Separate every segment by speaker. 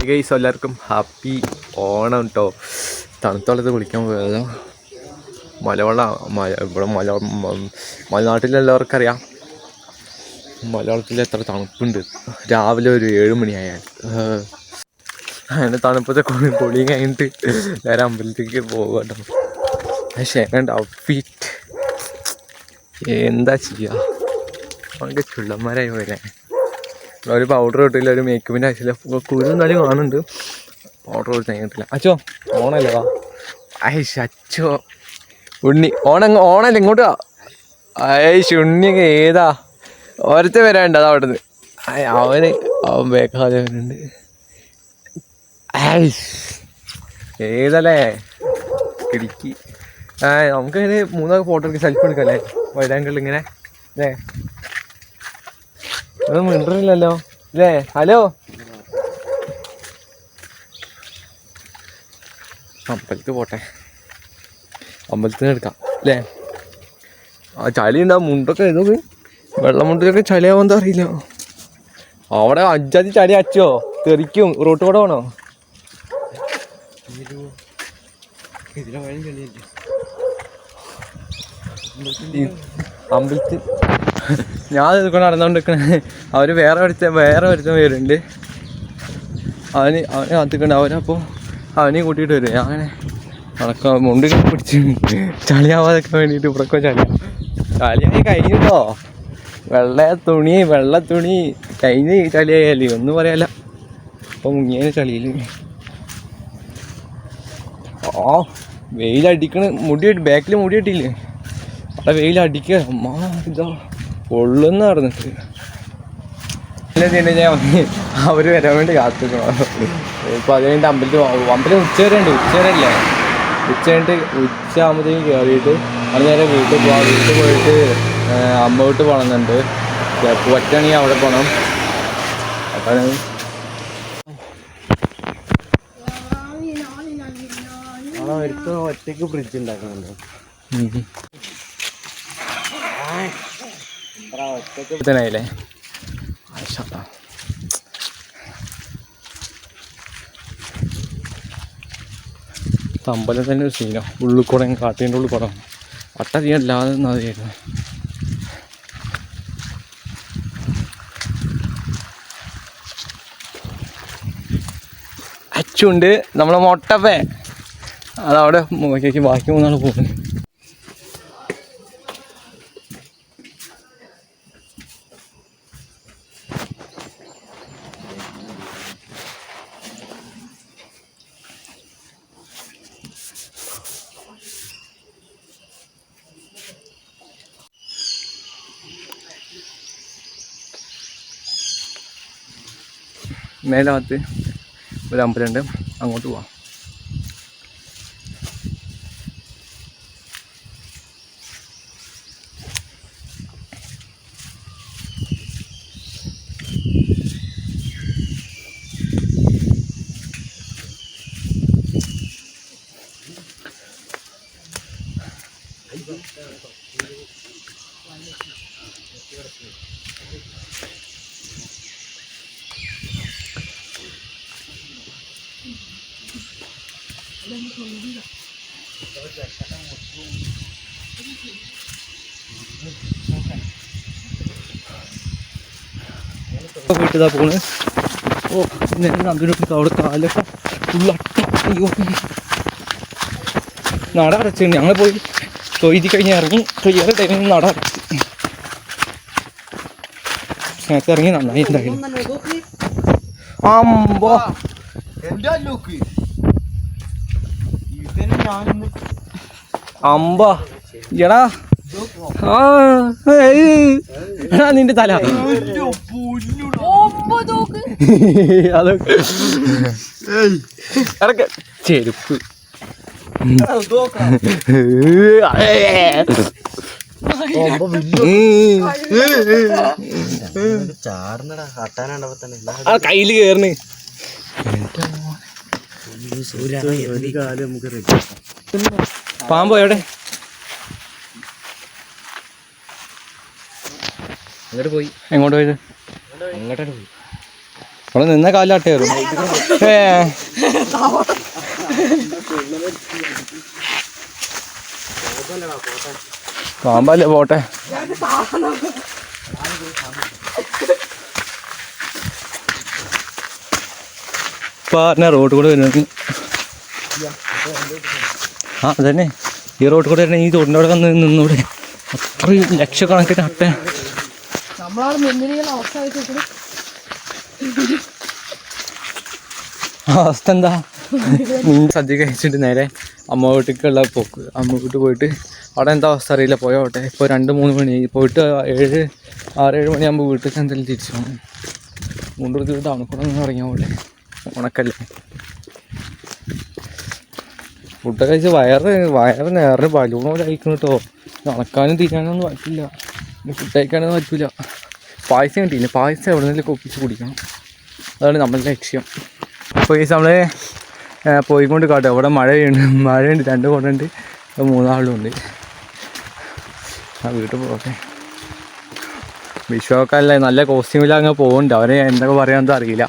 Speaker 1: Hi guys, എല്ലാവർക്കും happy Onam കേട്ടോ. തണുത്തോളത്ത് കുളിക്കാൻ പോയതോ. ഇവിടെ മലനാട്ടിലെല്ലാവർക്കറിയാം മലയാളത്തിൽ എത്ര തണുപ്പുണ്ട്. രാവിലെ ഒരു 7 മണിയായാൽ അങ്ങനെ തണുപ്പത്തെ കുളിയും കഴിഞ്ഞിട്ട് നേരെ അമ്പലത്തേക്ക് പോകുക കേട്ടോ. പക്ഷേ ഔട്ട്ഫിറ്റ് എന്താ ചെയ്യുക, നമുക്ക് ചുള്ളന്മാരായി പോരെ. ഒരു പൗഡർ കിട്ടില്ല, ഒരു മേക്കപ്പിൻ്റെ ആവശ്യമില്ല. കുരു എന്നാലും കാണുന്നുണ്ട്, പൗഡർ കൊടുത്ത് കഴിഞ്ഞിട്ടില്ല. അച്ചോ ഓണല്ലേ വാ. അച്ചോ ഉണ്ണി ഓണല്ലേ ഇങ്ങോട്ട് വാ. ഉണ്ണിയൊക്കെ ഏതാ ഓരത്തെ വരാണ്ട് അതാ അവിടെ നിന്ന്. അവൻ ബേക്കാതെ വരുന്നുണ്ട്. ഏതല്ലേ കിടക്കി. നമുക്കതിന് 3 ഫോട്ടോ എടുക്കുക, സെൽഫി എടുക്കല്ലേ വൈഡാങ്കിൾ ഇങ്ങനെ അല്ലേ. ഒന്നും മിണ്ടറില്ലല്ലോ അല്ലേ. ഹലോ, അമ്പലത്തിൽ പോട്ടെ, അമ്പലത്തിൽ നിന്ന് എടുക്കാം അല്ലേ. ആ ചളി ഉണ്ടാവും, മുണ്ടൊക്കെ ഇതൊക്കെ വെള്ളം മുണ്ടിലൊക്കെ ചളിയാവുമെന്ന് അറിയില്ല. അവിടെ 5 ചളി അച്ചോ തെറിക്കും. റോട്ട് കൂടെ വേണോ? അമ്പലത്തിൽ ഞാൻ ഇതൊക്കെ നടന്നുകൊണ്ടിരിക്കണേ. അവര് വേറെ ഒരുത്തൻ വരുന്നുണ്ട്. അവന് കാത്തിക്കണ്ട. അവനപ്പോൾ അവനെയും കൂട്ടിയിട്ട് വരും. ഞാൻ അങ്ങനെ നടക്കാം, മുണ്ടിനെ പിടിച്ച് ചളിയാവാതൊക്കെ വേണ്ടിയിട്ട്. ഇവിടൊക്കെ ചളിയായി കഴിഞ്ഞിട്ടോ. വെള്ള തുണി കഴിഞ്ഞ് ചളിയായല്ലേ, ഒന്നും പറയാല്ല. അപ്പോൾ മുങ്ങിയ ചളിയിൽ വെയിലടിക്കണ്. ബാക്കിൽ മുടി കെട്ടിയില്ലേ, അവിടെ വെയിലടിക്കുക. അമ്മ ഇതാ പൊള്ളുന്ന നടന്നിട്ട്. അവർ വരാൻ വേണ്ടി കാത്തിക്കണം. ഇപ്പോൾ അത് കഴിഞ്ഞിട്ട് അമ്പലം ഉച്ചവരെ ഉണ്ട്. ഉച്ചവരല്ലേ, ഉച്ച ആകുമ്പോഴത്തേക്കും കയറിയിട്ട് അത് നേരെ വീട്ടിൽ പോകാം. വീട്ടിൽ പോയിട്ട് അമ്മ വീട്ടിൽ പോകണമെന്നുണ്ട്. പറ്റുകയാണെങ്കിൽ അവിടെ പോകണം. അപ്പം
Speaker 2: അവർക്ക് ഒറ്റയ്ക്ക് ഫ്രിഡ്ജ് ഉണ്ടാക്കുന്നുണ്ട്.
Speaker 1: ഒറ്റയ്ക്ക് അമ്പലം തന്നെ ഒരു സീനോ. ഉള്ളിൽ കൂടെ കാട്ടീൻ്റെ ഉള്ളിൽ കൂടെ അട്ട തീയല്ലാതെ നദിയായിരുന്നു. അച്ചുണ്ട് നമ്മളെ മൊട്ടപ്പേ, അതവിടെ നോക്കിയേക്ക്. ബാക്കി 3 ആൾ പോകുന്നു. മേലാകത്ത് ഒരു അമ്പലമുണ്ട്, അങ്ങോട്ട് പോവാം. വീട്ടിതാ പോണ്. അതിനൊക്കെ അവിടെ കാലൊക്കെ ഉള്ളട്ട. അയ്യോ, നട അടച്ചിട്ടുണ്ട്. ഞങ്ങൾ പോയി തൊയ്തി കഴിഞ്ഞ് ഇറങ്ങി. ക്ലിയർ ടൈമിൽ നട അടച്ചു. നേരത്തെ ഇറങ്ങി നന്നായി. എന്തായാലും അമ്പോ അമ്പ എടാ. നിന്റെ തല അതൊക്കെ ഇടക്ക് ചെരുപ്പ് കയ്യില് കേറണ്. പാമ്പോ എവിടെ? അങ്ങോട്ട് പോയി. എങ്ങോട്ട് പോയത്? അങ്ങോട്ടാണ് പോയി. അവിടെ നിന്ന കാലാട്ട് കയറും. പാമ്പല്ലേ പോട്ടെ. പറഞ്ഞ റോഡ് കൂടെ വരുന്നത്. ആ അതന്നെ ഈ റോഡ് കൂടെ വരുന്ന ഈ തോടിൻ്റെ അവിടെ വന്ന് നിന്നൂടെ. അത്ര ലക്ഷക്കണക്കിന് അട്ട. അവസ്ഥ എന്താ? സദ്യ കഴിച്ചിട്ട് നേരെ അമ്മ വീട്ടിലേക്കുള്ള പോക്ക്. അമ്മ വീട്ടിൽ പോയിട്ട് അവിടെ എന്താ അവസ്ഥ അറിയില്ല. പോയോട്ടെ. ഇപ്പോൾ 2-3 മണി പോയിട്ട് 6-7 മണിയാകുമ്പോൾ വീട്ടിലേക്ക് എന്തെങ്കിലും തിരിച്ചു പോകണം. മുണ്ടെടുത്ത് തണുക്കൂടെ ഒന്ന് ഇറങ്ങിയ പോലെ. ഉണക്കല്ലേ ഫുഡ് കഴിച്ച് വയറ് നേരെ ബലൂൺ പോലെ കഴിക്കണം കേട്ടോ. നടക്കാനും തിരിയാനൊന്നും പറ്റില്ല. ഫുഡ് കഴിക്കാനൊന്നും പറ്റില്ല. പായസം കിട്ടിയില്ല. പായസം എവിടെ നിന്നെങ്കിലും ഒപ്പിച്ച് കുടിക്കണം. അതാണ് നമ്മളുടെ ലക്ഷ്യം. അപ്പോൾ ഈ നമ്മൾ പോയിക്കൊണ്ട് കാട്ടോ. അവിടെ മഴയുണ്ട് 2 കൊണ്ടുണ്ട് 3 ആളും ഉണ്ട്. ആ വീട്ടിൽ പോകട്ടെ. വിഷുവൊക്കെ നല്ല കോസ്റ്റ്യൂമിൽ അങ്ങ് പോകുന്നുണ്ട്. അവരെ എന്തൊക്കെ പറയാമെന്ന് അറിയില്ല.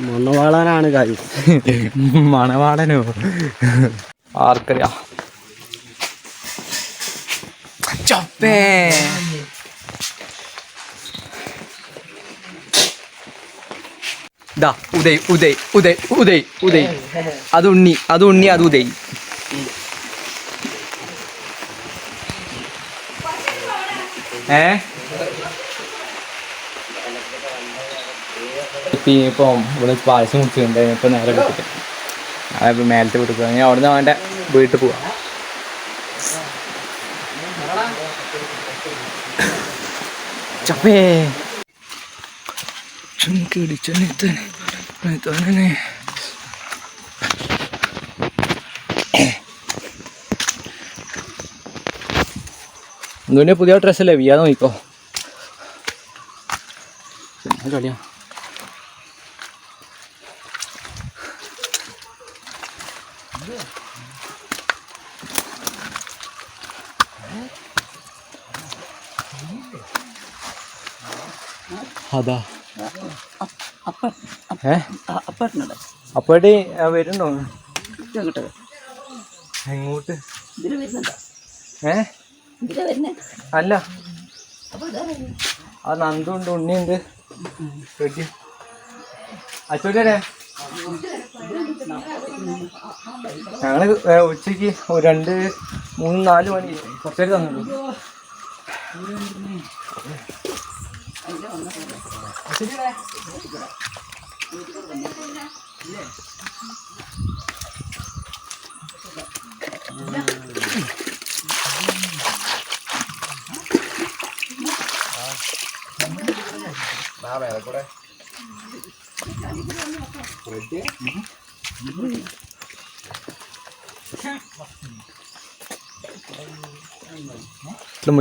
Speaker 2: മണവാളനാണ് കാര്യം.
Speaker 1: മണവാളനോ ആർക്കറിയാം. ചപ്പേ ദാ ഉദയ് ഉദയ് ഉദയ് ഉദയ് ഉദയ്. അത് ഉണ്ണി അത് ഉദയ്. ഇപ്പം ഇവിടെ പായസം കുടിച്ചിട്ടുണ്ട്. ഇപ്പം നേരെ എടുത്തിട്ട് അതിപ്പോൾ മേലത്തെ വീട്ടിൽ പോകാം. ഞാൻ അവിടെ നിന്ന് അവൻ്റെ വീട്ടിൽ പോവാം. ചപ്പേ എന്തുകൊണ്ട് പുതിയ ഡ്രസ്സല്ലേ വിയാതെ നോക്കിക്കോ. കളിയാ അതാ അപ്പേട്ടി വരുന്നുണ്ടോ എങ്ങോട്ട്? അല്ല ആ നന്ദുണ്ട് ഉണ്ണിയുണ്ട്. അച്ചോട്ടേ ഞങ്ങള് ഉച്ചക്ക് 2, 3, 4 മണി കുറച്ചേര് തന്നുള്ളൂ.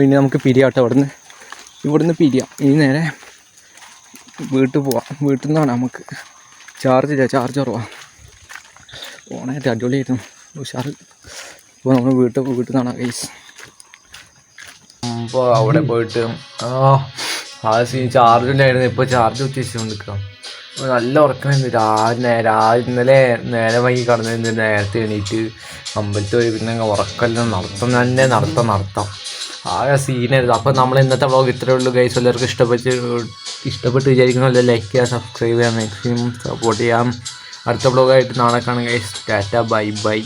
Speaker 1: ഇനി നമുക്ക് പിരിയാട്ടോ. ഇവിടുന്ന് പിരിയാം. ഇനി നേരെ വീട്ടിൽ പോവാം. വീട്ടിൽ നിന്നാണ് നമുക്ക് ചാർജ് കുറവാ. ഓണായിട്ട് അടിപൊളിയായിരുന്നു ഉഷാറ്. ഇപ്പോൾ നമ്മൾ വീട്ടിൽ നിന്നാണ് ഗൈസ്. ഇപ്പോൾ അവിടെ പോയിട്ട് ആ ചാർജില്ലായിരുന്നു. ഇപ്പോൾ ചാർജ് കുത്തിച്ചുകൊണ്ട് നിൽക്കാം. നല്ല ഉറക്കമായിരുന്നു. ഇന്നലെ നേരെ വൈകി കടന്നു. നേരത്തെ എണീറ്റ് അമ്പലത്തിൽ പോയി പിന്നെ ഉറക്കമെല്ലാം നടത്താം ആകെ സീനായിരുന്നു. അപ്പോൾ നമ്മൾ ഇന്നത്തെ വ്ളോഗ് ഇത്രയേ ഉള്ളൂ ഗൈസ്. എല്ലാവർക്കും ഇഷ്ടപ്പെട്ട് വിചാരിക്കുന്നല്ലോ. ലൈക്ക് ചെയ്യുക, സബ്സ്ക്രൈബ് ചെയ്യുക, മാക്സിമം സപ്പോർട്ട് ചെയ്യാം. അടുത്ത വ്ളോഗായിട്ട് നാളെ കാണാം ഗൈസ്. Tata bye bye.